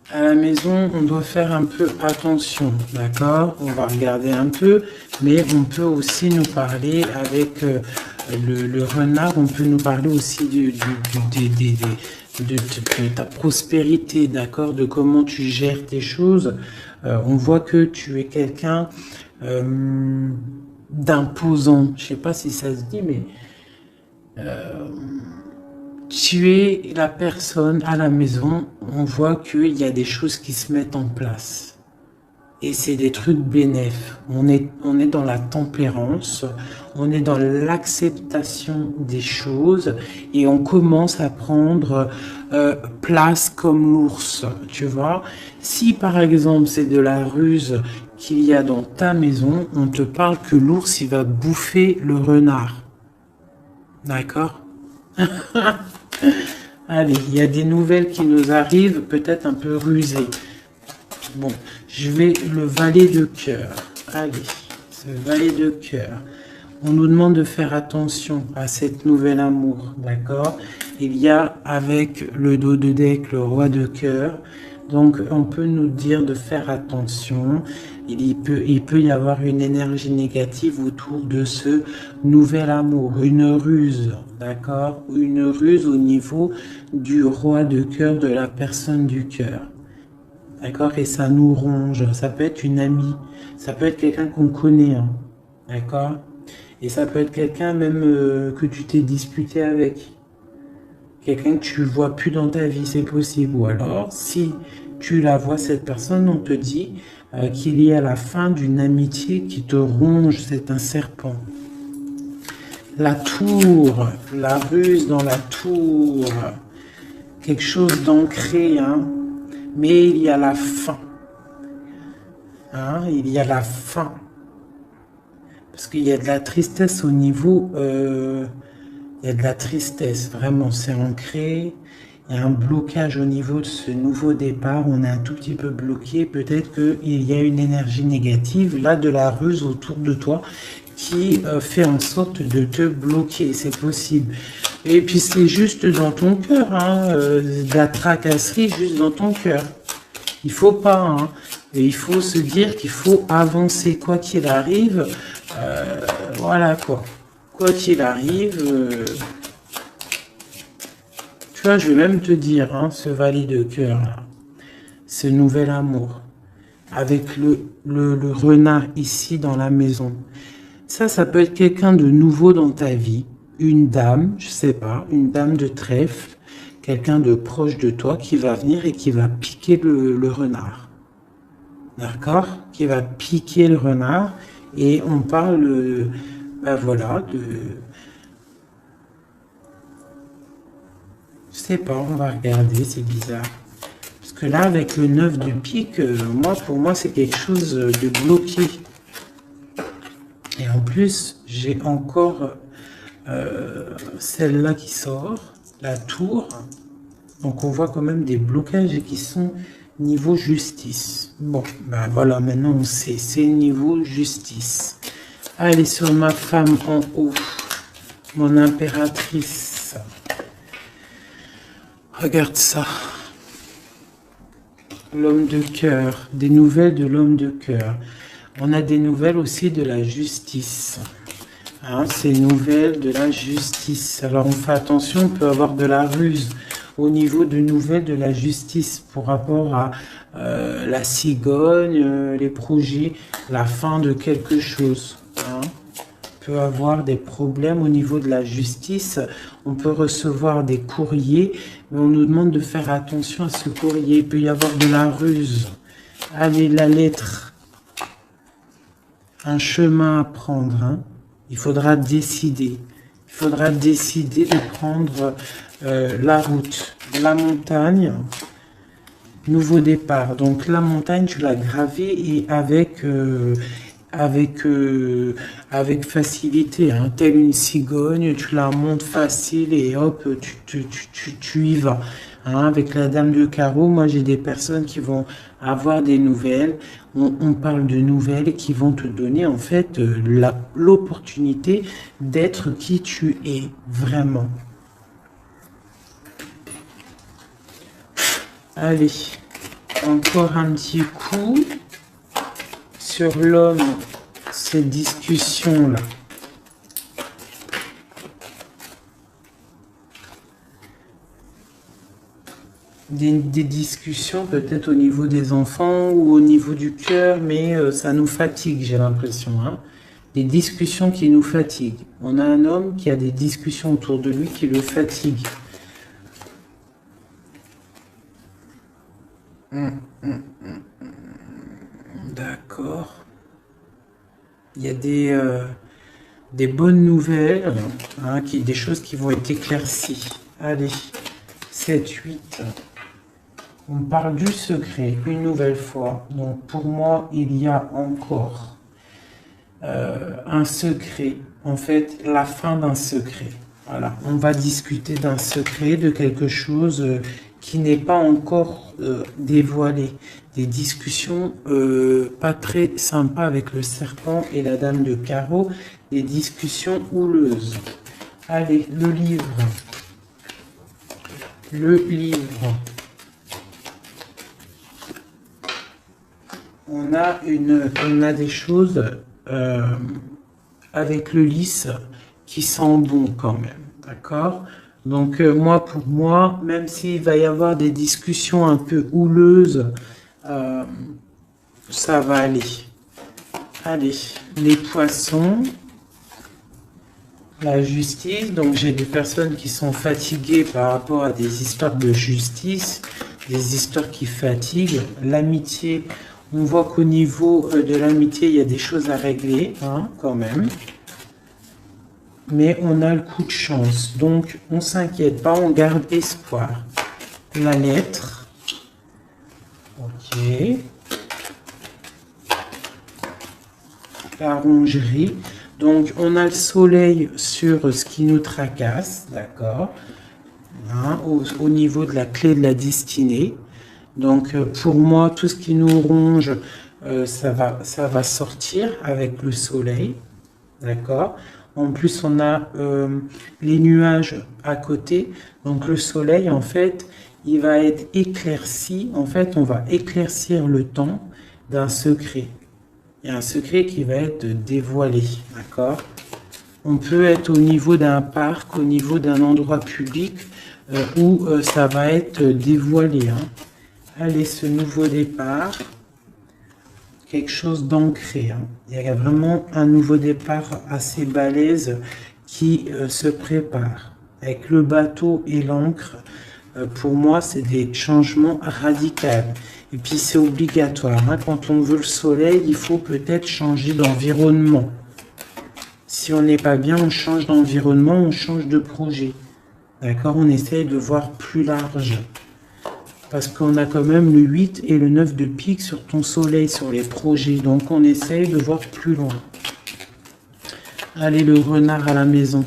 À la maison, on doit faire un peu attention, d'accord? On va regarder un peu, mais on peut aussi nous parler avec le renard, on peut nous parler aussi de ta prospérité, d'accord? De comment tu gères tes choses. On voit que tu es quelqu'un d'imposant. Je sais pas si ça se dit, mais tu es la personne à la maison, on voit qu'il y a des choses qui se mettent en place. Et c'est des trucs bénéfiques. On est dans la tempérance, on est dans l'acceptation des choses et on commence à prendre place comme l'ours, tu vois. Si par exemple c'est de la ruse qu'il y a dans ta maison, on te parle que l'ours il va bouffer le renard. D'accord? Allez, il y a des nouvelles qui nous arrivent, peut-être un peu rusées. Bon, je vais le valet de cœur. Allez, ce valet de cœur. On nous demande de faire attention à cette nouvelle amour, d'accord? Il y a avec le dos de deck le roi de cœur. Donc, on peut nous dire de faire attention. Il peut y avoir une énergie négative autour de ce nouvel amour, une ruse, d'accord? Une ruse au niveau du roi de cœur, de la personne du cœur. D'accord? Et ça nous ronge. Ça peut être une amie. Ça peut être quelqu'un qu'on connaît. Hein, d'accord? Et ça peut être quelqu'un même que tu t'es disputé avec. quelqu'un que tu vois plus dans ta vie, c'est possible. Ou alors, si tu la vois, cette personne, on te dit qu'il y a la fin d'une amitié qui te ronge, c'est un serpent. La tour, la ruse dans la tour, quelque chose d'ancré, hein, mais il y a la fin. Hein, il y a la fin. Parce qu'il y a de la tristesse au niveau... il y a de la tristesse, vraiment, c'est ancré. Il y a un blocage au niveau de ce nouveau départ. On est un tout petit peu bloqué. Peut-être qu'il y a une énergie négative, là, de la ruse autour de toi, qui fait en sorte de te bloquer. C'est possible. Et puis, c'est juste dans ton cœur, hein, de la tracasserie juste dans ton cœur. Il faut pas, hein. Et il faut se dire qu'il faut avancer, quoi qu'il arrive. Voilà, quoi. Quoi qu'il arrive, tu vois, je vais même te dire, hein, ce valet de cœur, là, ce nouvel amour, avec le renard ici dans la maison. Ça peut être quelqu'un de nouveau dans ta vie, une dame, je sais pas, une dame de trèfle, quelqu'un de proche de toi qui va venir et qui va piquer le renard. D'accord? Qui va piquer le renard. Et on parle, ben voilà, je sais pas, on va regarder, c'est bizarre. Parce que là, avec le 9 de pique, pour moi, c'est quelque chose de bloqué. Et en plus, j'ai encore celle-là qui sort, la tour. Donc, on voit quand même des blocages qui sont niveau justice. Bon, ben voilà, maintenant on sait, c'est niveau justice. Allez, sur ma femme en haut, mon impératrice. Regarde ça. L'homme de cœur, des nouvelles de l'homme de cœur. On a des nouvelles aussi de la justice. Hein, ces nouvelles de la justice. Alors on fait attention, on peut avoir de la ruse au niveau de nouvelles de la justice pour rapport à la cigogne, les projets, la fin de quelque chose. Hein. On peut avoir des problèmes au niveau de la justice. On peut recevoir des courriers, mais on nous demande de faire attention à ce courrier. Il peut y avoir de la ruse. Allez, la lettre. Un chemin à prendre. Hein. Il faudra décider. Il faudra décider de prendre la route. La montagne. Nouveau départ. Donc la montagne, tu l'as gravée et avec facilité, hein. Telle une cigogne, tu la montes facile et hop, tu y vas. Hein. Avec la dame de carreau, moi j'ai des personnes qui vont avoir des nouvelles. On parle de nouvelles qui vont te donner en fait l'opportunité d'être qui tu es vraiment. Allez, encore un petit coup sur l'homme, ces discussions-là. Des discussions peut-être au niveau des enfants ou au niveau du cœur, mais ça nous fatigue, j'ai l'impression. Hein. Des discussions qui nous fatiguent. On a un homme qui a des discussions autour de lui qui le fatiguent. D'accord. Il y a des bonnes nouvelles, hein, des choses qui vont être éclaircies. Allez, 7, 8. On parle du secret, une nouvelle fois. Donc pour moi, il y a encore un secret. En fait, la fin d'un secret. Voilà, on va discuter d'un secret, de quelque chose qui n'est pas encore dévoilé. Des discussions pas très sympas avec le serpent et la dame de carreau. Des discussions houleuses. Allez, le livre. Le livre. On a des choses avec le lys qui sent bon quand même, d'accord? Donc pour moi, même s'il va y avoir des discussions un peu houleuses, ça va aller. Allez, les poissons. La justice, donc j'ai des personnes qui sont fatiguées par rapport à des histoires de justice, des histoires qui fatiguent. L'amitié, on voit qu'au niveau de l'amitié, il y a des choses à régler, hein, quand même. Mais on a le coup de chance, donc on s'inquiète pas, on garde espoir. La lettre, ok. La rongerie. Donc, on a le soleil sur ce qui nous tracasse, d'accord, hein, au niveau de la clé de la destinée. Donc, pour moi, tout ce qui nous ronge, ça va sortir avec le soleil, d'accord. En plus, on a les nuages à côté. Donc, le soleil, en fait, il va être éclairci. En fait, on va éclaircir le temps d'un secret. Il y a un secret qui va être dévoilé, d'accord? On peut être au niveau d'un parc, au niveau d'un endroit public où ça va être dévoilé. Hein. Allez, ce nouveau départ, quelque chose d'ancré. Hein. Il y a vraiment un nouveau départ assez balèze qui se prépare. Avec le bateau et l'encre, pour moi, c'est des changements radicaux. Et puis, c'est obligatoire. Hein. Quand on veut le soleil, il faut peut-être changer d'environnement. Si on n'est pas bien, on change d'environnement, on change de projet. D'accord? On essaye de voir plus large. Parce qu'on a quand même le 8 et le 9 de pique sur ton soleil, sur les projets. Donc, on essaye de voir plus loin. Allez, le renard à la maison.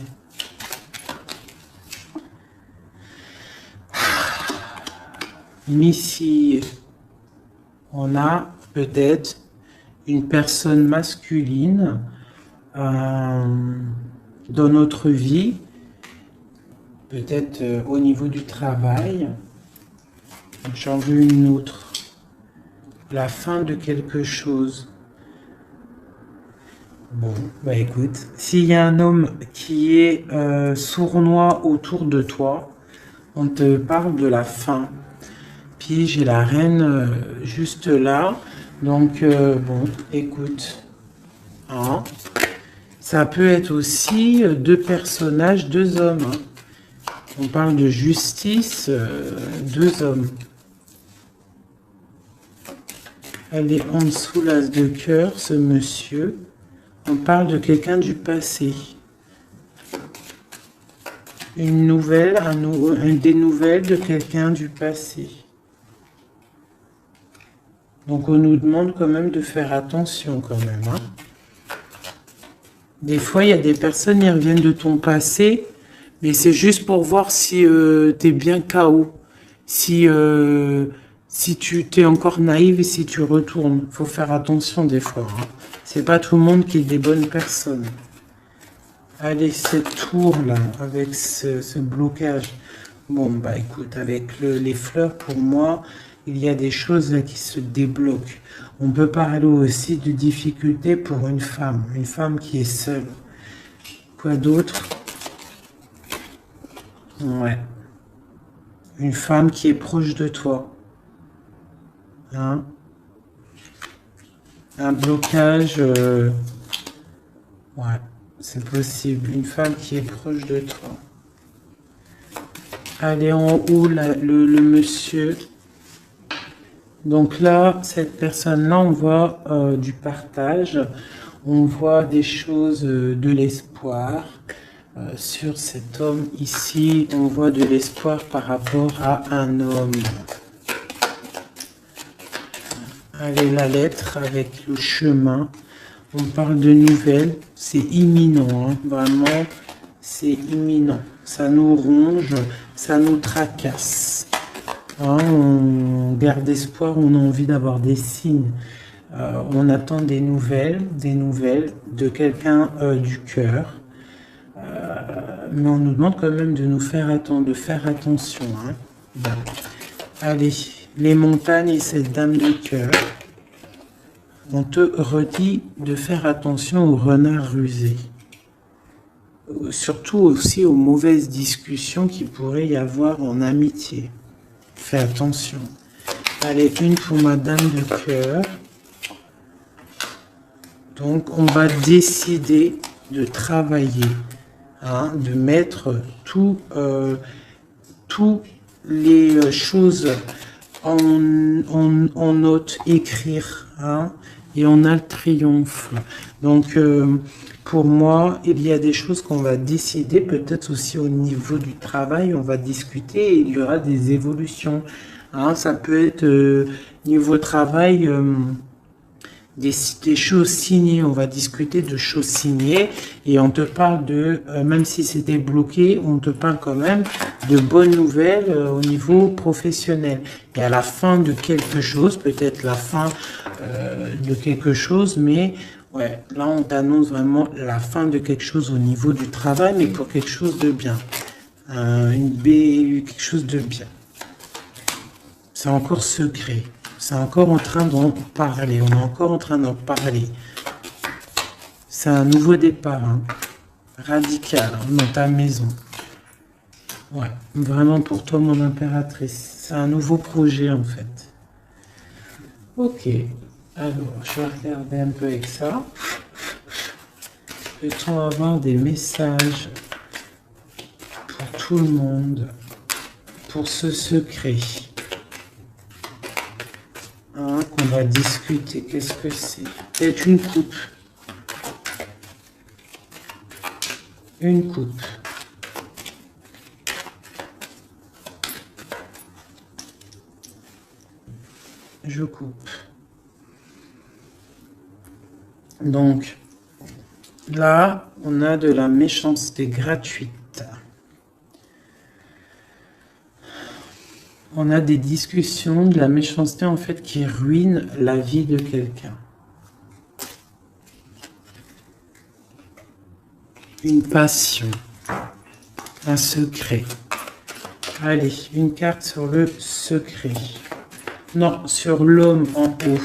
Ici, on a peut-être une personne masculine dans notre vie, peut-être au niveau du travail. J'en veux une autre. La fin de quelque chose. Bon, bah écoute, s'il y a un homme qui est sournois autour de toi, on te parle de la fin. Puis j'ai la reine juste là. Donc, bon, écoute. Hein. Ça peut être aussi deux personnages, deux hommes. Hein. On parle de justice, deux hommes. Elle est en dessous l'as de cœur, ce monsieur. On parle de quelqu'un du passé. Une nouvelle, des nouvelles de quelqu'un du passé. Donc on nous demande quand même de faire attention quand même. Hein. Des fois, il y a des personnes qui reviennent de ton passé, mais c'est juste pour voir si tu es bien KO. Si tu t'es encore naïve et si tu retournes. Il faut faire attention des fois. Hein. C'est pas tout le monde qui est des bonnes personnes. Allez, cette tour-là, avec ce blocage. Bon, bah écoute, avec les fleurs, pour moi, il y a des choses là qui se débloquent. On peut parler aussi de difficultés pour une femme qui est seule. Quoi d'autre? Ouais. Une femme qui est proche de toi. Hein? Un blocage. Ouais, c'est possible. Une femme qui est proche de toi. Allez, en haut, le monsieur. Donc là, cette personne-là, on voit du partage, on voit des choses, de l'espoir. Sur cet homme ici, on voit de l'espoir par rapport à un homme. Allez, la lettre avec le chemin. On parle de nouvelles, c'est imminent, hein, vraiment, c'est imminent. Ça nous ronge, ça nous tracasse. Hein, on garde espoir, on a envie d'avoir des signes. On attend des nouvelles de quelqu'un du cœur. Mais on nous demande quand même de nous faire attendre, de faire attention. Hein. Bon. Allez, les montagnes et cette dame de cœur. On te redit de faire attention aux renards rusés. Surtout aussi aux mauvaises discussions qu'il pourrait y avoir en amitié. Fais attention. Allez, une pour ma dame de cœur. Donc, on va décider de travailler. hein, de mettre toutes les choses en note, écrire, hein, et on a le triomphe. Donc, pour moi, il y a des choses qu'on va décider, peut-être aussi au niveau du travail, on va discuter, et il y aura des évolutions. Hein, ça peut être niveau travail, des choses signées, on va discuter de choses signées, et on te parle de, même si c'était bloqué, on te parle quand même de bonnes nouvelles au niveau professionnel. Et à la fin de quelque chose, peut-être la fin de quelque chose, mais ouais, là on t'annonce vraiment la fin de quelque chose au niveau du travail, mais pour quelque chose de bien. Quelque chose de bien. C'est encore secret. C'est encore en train d'en parler. On est encore en train d'en parler. C'est un nouveau départ, hein, radical, hein, dans ta maison. Ouais, vraiment pour toi, mon impératrice. C'est un nouveau projet, en fait. Ok. Alors, je vais regarder un peu avec ça. Peut-on avoir des messages pour tout le monde, pour ce secret, hein, qu'on va discuter? Qu'est-ce que c'est? Peut-être une coupe. Une coupe. Je coupe. Donc, là, on a de la méchanceté gratuite. On a des discussions, de la méchanceté en fait qui ruine la vie de quelqu'un. Une passion, un secret. Allez, une carte sur le secret. Non, sur l'homme en haut.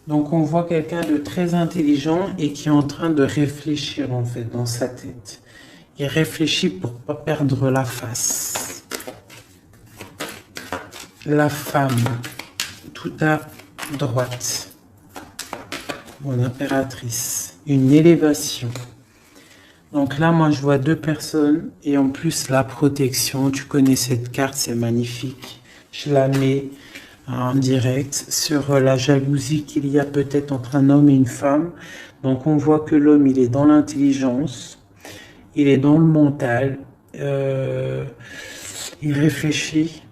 Donc on voit quelqu'un de très intelligent et qui est en train de réfléchir en fait dans sa tête. Il réfléchit pour pas perdre la face. La femme, tout à droite. Mon impératrice. Une élévation. Donc là, moi, je vois deux personnes. Et en plus, la protection. Tu connais cette carte, c'est magnifique. Je la mets en direct sur la jalousie qu'il y a peut-être entre un homme et une femme. Donc on voit que l'homme, il est dans l'intelligence. Il est dans le mental, il réfléchit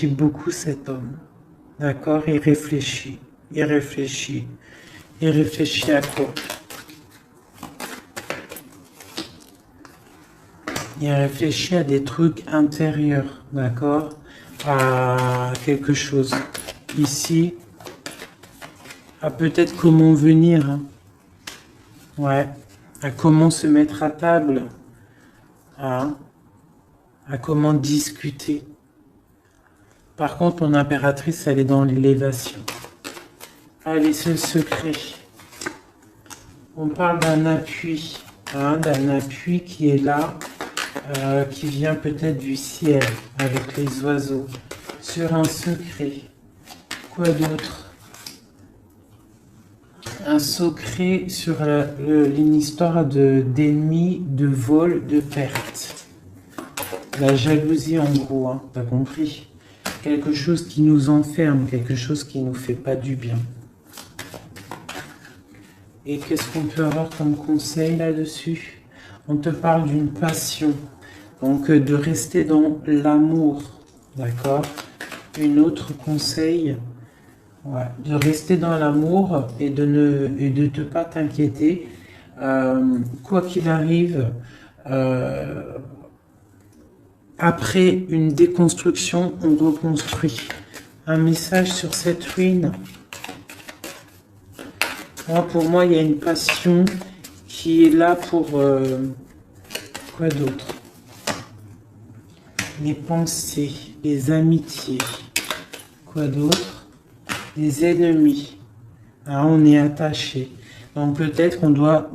beaucoup cet homme, d'accord? Il réfléchit à quoi? Il réfléchit à des trucs intérieurs, d'accord? À quelque chose. Ici, à peut-être comment venir, hein. Ouais. À comment se mettre à table, hein, à comment discuter. Par contre, mon impératrice, elle est dans l'élévation. Allez, c'est le secret. On parle d'un appui, hein, d'un appui qui est là, qui vient peut-être du ciel, avec les oiseaux, sur un secret. Quoi d'autre? Un secret sur une histoire d'ennemis, de vol, de perte. La jalousie en gros, hein, t'as compris? Quelque chose qui nous enferme, quelque chose qui nous fait pas du bien. Et qu'est-ce qu'on peut avoir comme conseil là-dessus? On te parle d'une passion, donc de rester dans l'amour, d'accord? Une autre conseil. Ouais, de rester dans l'amour et de ne pas t'inquiéter. Quoi qu'il arrive, après une déconstruction, on reconstruit. Un message sur cette ruine. Pour moi, il y a une passion qui est là pour... quoi d'autre? Les pensées, les amitiés. Quoi d'autre? Les ennemis. Hein, on est attaché. Donc peut-être on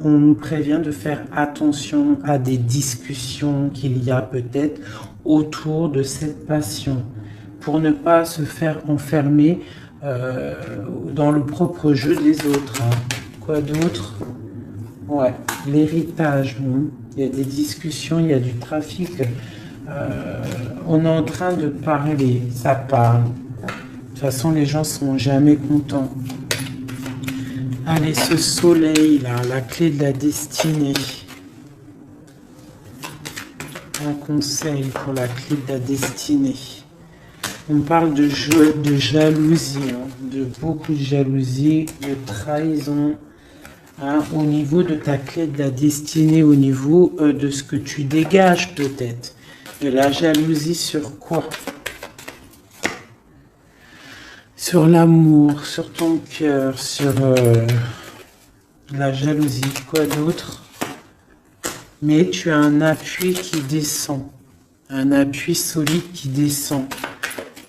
nous prévient de faire attention à des discussions qu'il y a peut-être autour de cette passion, pour ne pas se faire enfermer dans le propre jeu des autres. Hein. Quoi d'autre? Ouais, l'héritage, il y a des discussions, il y a du trafic. On est en train de parler, ça parle. De toute façon, les gens sont jamais contents. Allez, ce soleil là, la clé de la destinée. Un conseil pour la clé de la destinée. On parle de jalousie, hein, de beaucoup de jalousie, de trahison, hein, au niveau de ta clé de la destinée, au niveau de ce que tu dégages peut-être. De la jalousie sur quoi? Sur l'amour, sur ton cœur, sur la jalousie, quoi d'autre? Mais tu as un appui qui descend, un appui solide qui descend.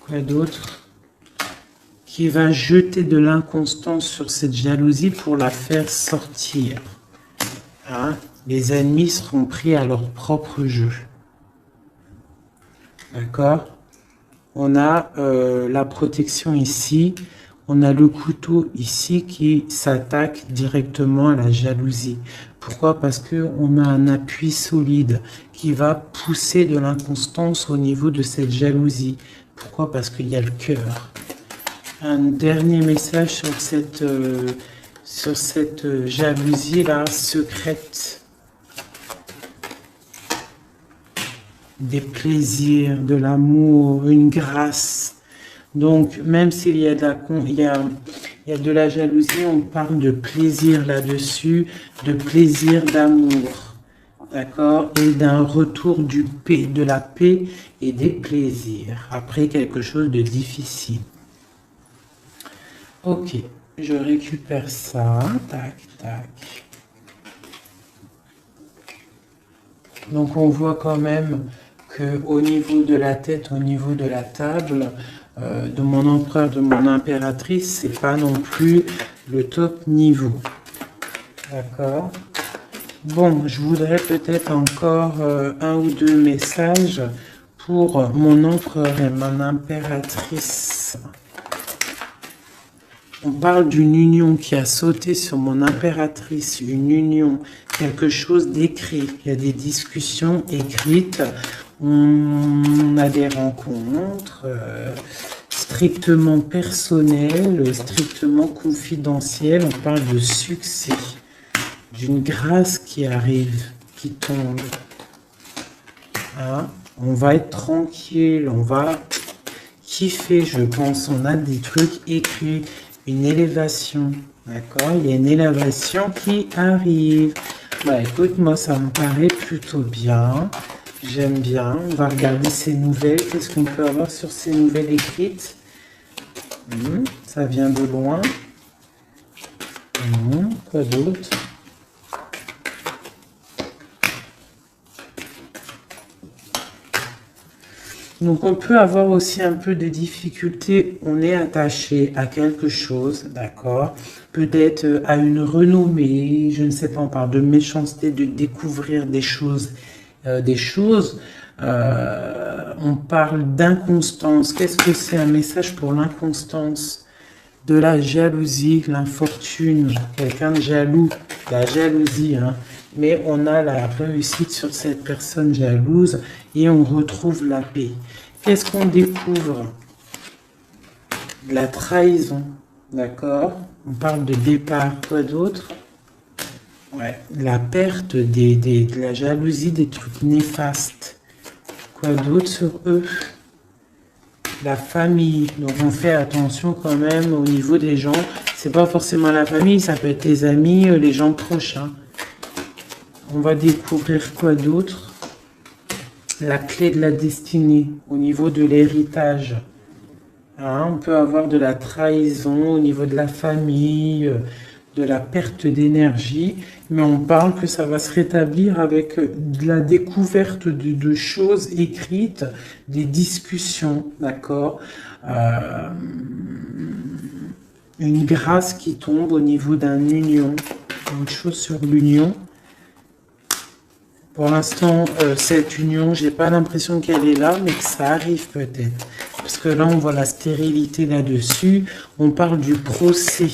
Quoi d'autre? Qui va jeter de l'inconstance sur cette jalousie pour la faire sortir. Hein? Les ennemis seront pris à leur propre jeu. D'accord? On a la protection ici. On a le couteau ici qui s'attaque directement à la jalousie. Pourquoi? Parce qu'on a un appui solide qui va pousser de l'inconstance au niveau de cette jalousie. Pourquoi? Parce qu'il y a le cœur. Un dernier message sur cette jalousie-là secrète. Des plaisirs, de l'amour, une grâce. Donc, même s'il y a il y a de la jalousie, on parle de plaisir là-dessus, de plaisir d'amour. D'accord? Et d'un retour de la paix et des plaisirs. Après quelque chose de difficile. Ok, je récupère ça. Tac, tac. Donc, on voit quand même qu'au niveau de la tête, au niveau de la table, de mon empereur, de mon impératrice, c'est pas non plus le top niveau. D'accord? Bon, je voudrais peut-être encore un ou deux messages pour mon empereur et mon impératrice. On parle d'une union qui a sauté sur mon impératrice, une union, quelque chose d'écrit. Il y a des discussions écrites, on a des rencontres strictement personnelles, strictement confidentielles. On parle de succès, d'une grâce qui arrive, qui tombe. Hein? On va être tranquille, on va kiffer, je pense. On a des trucs écrits. Une élévation, d'accord? Il y a une élévation qui arrive. Bah écoute, moi ça me paraît plutôt bien. J'aime bien. On va regarder ces nouvelles. Qu'est-ce qu'on peut avoir sur ces nouvelles écrites? Ça vient de loin. Quoi d'autre? Donc on peut avoir aussi un peu de difficulté, on est attaché à quelque chose, d'accord? Peut-être à une renommée, je ne sais pas, on parle de méchanceté, de découvrir des choses. On parle d'inconstance. Qu'est-ce que c'est un message pour l'inconstance? De la jalousie, l'infortune, quelqu'un de jaloux, la jalousie, hein? Mais on a la réussite sur cette personne jalouse et on retrouve la paix. Qu'est-ce qu'on découvre? De la trahison, d'accord? On parle de départ, quoi d'autre? Ouais, la perte de la jalousie, des trucs néfastes. Quoi d'autre sur eux? La famille, donc on fait attention quand même au niveau des gens. C'est pas forcément la famille, ça peut être les amis, les gens proches, hein. On va découvrir quoi d'autre? La clé de la destinée au niveau de l'héritage. Hein, on peut avoir de la trahison au niveau de la famille, de la perte d'énergie, mais on parle que ça va se rétablir avec de la découverte de choses écrites, des discussions, d'accord? Une grâce qui tombe au niveau d'une union, une chose sur l'union. Pour l'instant, cette union, j'ai pas l'impression qu'elle est là, mais que ça arrive peut-être. Parce que là, on voit la stérilité là-dessus. On parle du procès.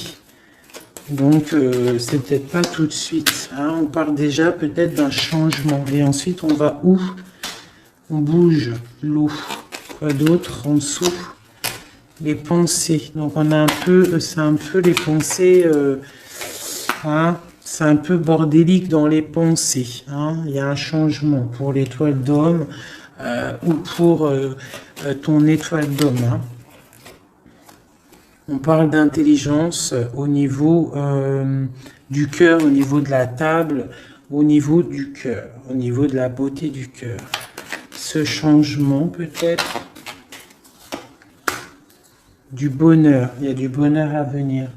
Donc, c'est peut-être pas tout de suite. Hein. On parle déjà peut-être d'un changement. Et ensuite, on va où? On bouge l'eau. Quoi d'autre en dessous? Les pensées. Donc, on a un peu, c'est un peu les pensées, hein, c'est un peu bordélique dans les pensées. Hein. Il y a un changement pour l'étoile d'homme ou pour ton étoile d'homme. Hein. On parle d'intelligence au niveau du cœur, au niveau de la table, au niveau du cœur, au niveau de la beauté du cœur. Ce changement peut-être du bonheur, il y a du bonheur à venir.